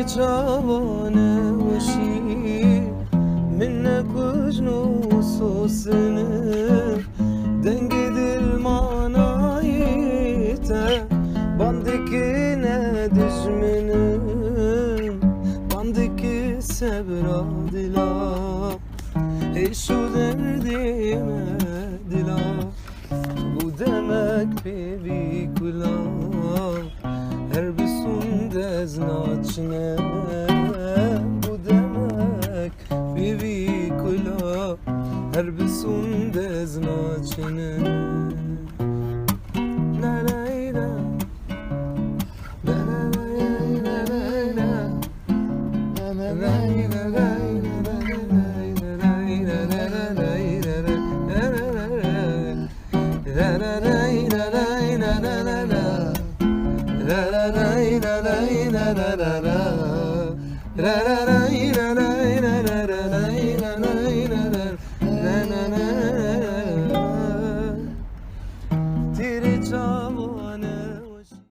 çavane hoşi minne kujnu sosini dengi dil manayı te bandiki ne düşmenim bandiki sebra dila hey şu derdime dila bu demek bevi kula her bir sunde značne bu demek bevi kula her bir sunde značne la la la la la la la la la la la